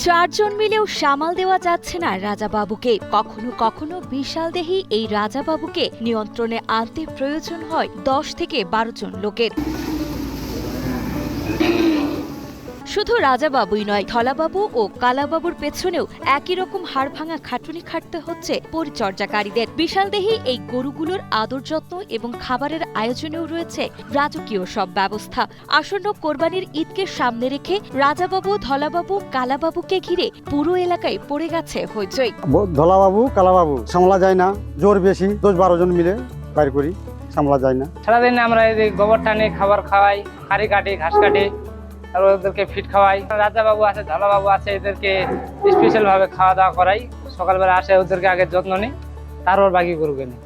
চারজন মিলেও সামাল দেওয়া যাচ্ছে না রাজাবাবুকে। কখনো কখনো বিশালদেহী এই রাজাবাবুকে নিয়ন্ত্রণে আনতে প্রয়োজন হয় 10 থেকে 12 জন লোকের। শুধু রাজাবাবুই নয়, ধলাবাবু ও কালাবাবুর পেছনেও একই রকম হাড়ভাঙা খাটুনি খাটতে হচ্ছে পরিচর্যাকারীদের। বিশালদেহী এই গরুগুলোর আদর যত্ন এবং খাবারের আয়োজনেও রয়েছে রাজকীয় সব ব্যবস্থা। আসন্ন কোরবানির ঈদকে সামনে রেখে রাজাবাবু, ধলাবাবু, কালাবাবুকে ঘিরে পুরো এলাকায় পড়ে গেছে হইচই। ধলাবাবু, কালাবাবু সামলা যায় না, জোর বেশি, 10-12 জন মিলে বাইর করি, সামলা যায় না। সারাদিন আমরা এই যে গোবর টানে খাবার খাওয়াই, কারি কাটি, ঘাস কাটি, আর ওদেরকে ফিট খাওয়াই। রাজাবাবু আছে, ধলাবাবু আছে, এদেরকে স্পেশাল ভাবে খাওয়া দাওয়া করাই। সকালবেলা আসে ওদেরকে আগে যত্ন নিই, তারপর বাকি গরুকে নিই।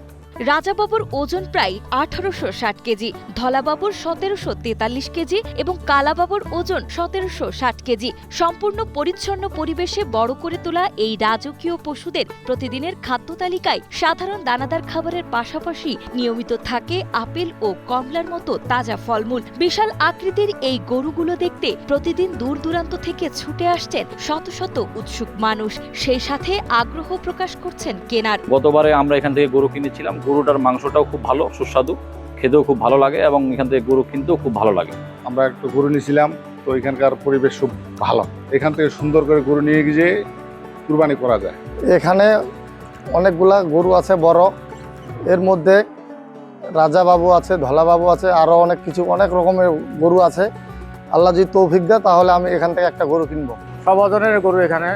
রাজাবাবুর ওজন প্রায় 1860 কেজি, ধলাবাবুর 1743 কেজি এবং কালাবাবুর ওজন 1760 কেজি। সম্পূর্ণ পরিচ্ছন্ন পরিবেশে বড় করে তোলা এই রাজকীয় পশুদের প্রতিদিনের খাদ্য তালিকায় সাধারণ দানাদার খাবারের পাশাপাশি নিয়মিত থাকে আপেল ও কমলার মতো তাজা ফলমূল। বিশাল আকৃতির এই গরুগুলো দেখতে প্রতিদিন দূর দূরান্ত থেকে ছুটে আসছেন শত শত উৎসুক মানুষ, সেই সাথে আগ্রহ প্রকাশ করছেন কেনার। গতবারে আমরা এখান থেকে গরু কিনেছিলাম, গরুটার মাংসটাও খুব ভালো, সুস্বাদু, খেতেও খুব ভালো লাগে এবং এখান থেকে গরু কিনতেও খুব ভালো লাগে। আমরা একটু গরু নিয়েছিলাম, তো এখানকার পরিবেশ খুব ভালো। এখান থেকে সুন্দর করে গরু নিয়ে গিয়ে কুরবানি করা যায়। এখানে অনেকগুলা গরু আছে বড়, এর মধ্যে রাজাবাবু আছে, ধলাবাবু আছে, আরও অনেক রকমের গরু আছে। আল্লাহ যদি তৌফিক দেয় তাহলে আমি এখান থেকে একটা গরু কিনবো। সব ওজনের গরু এখানে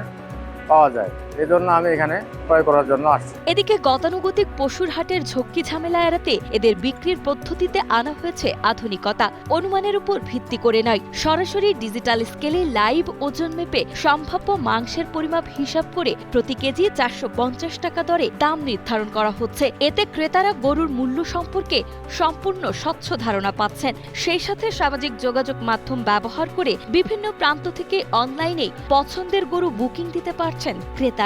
পাওয়া যায়, এই জন্য আমি এখানে ক্রয় করার জন্য আসছি। এদিকে গতানুগতিক পশুর হাটের ঝক্কি ঝামেলা এড়াতে এদের বিক্রির পদ্ধতিতে আনা হয়েছে আধুনিকতা। অনুমানের উপর ভিত্তি করে নয়, সরাসরি ডিজিটাল স্কেলে লাইভ ওজন মেপে সম্ভাব্য মাংসের পরিমাপ হিসাব করে প্রতি কেজি 450 টাকা দরে দাম নির্ধারণ করা হচ্ছে। এতে ক্রেতারা গরুর মূল্য সম্পর্কে সম্পূর্ণ স্বচ্ছ ধারণা পাচ্ছেন। সেই সাথে সামাজিক যোগাযোগ মাধ্যম ব্যবহার করে বিভিন্ন প্রান্ত থেকে অনলাইনে পছন্দের গরু বুকিং দিতে পারছেন ক্রেতারা।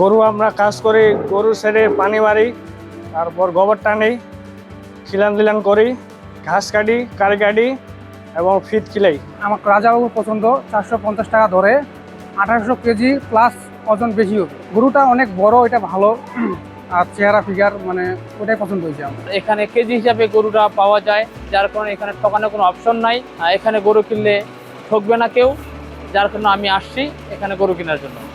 গরু আমরা কাজ করি, গরু ছেড়ে পানি মারি, তারপর গোবর টানি, খিলান দিলান করি, ঘাস কাটি, কারি কাটি এবং ফিট খিলাই। আমার রাজাবাবুর পছন্দ 450 টাকা ধরে, 1800 কেজি প্লাস ওজন বেশি হবে। গরুটা অনেক বড়, এটা ভালো, আর চেহারা ফিগার মানে ওটাই পছন্দ হয়েছে আমার। এখানে কেজি হিসাবে গরুটা পাওয়া যায়, যার কারণে এখানে ঠকানোর কোনো অপশন নাই। এখানে গরু কিনলে ঠকবে না কেউ, যার কারণে আমি আসছি এখানে গরু কেনার জন্য।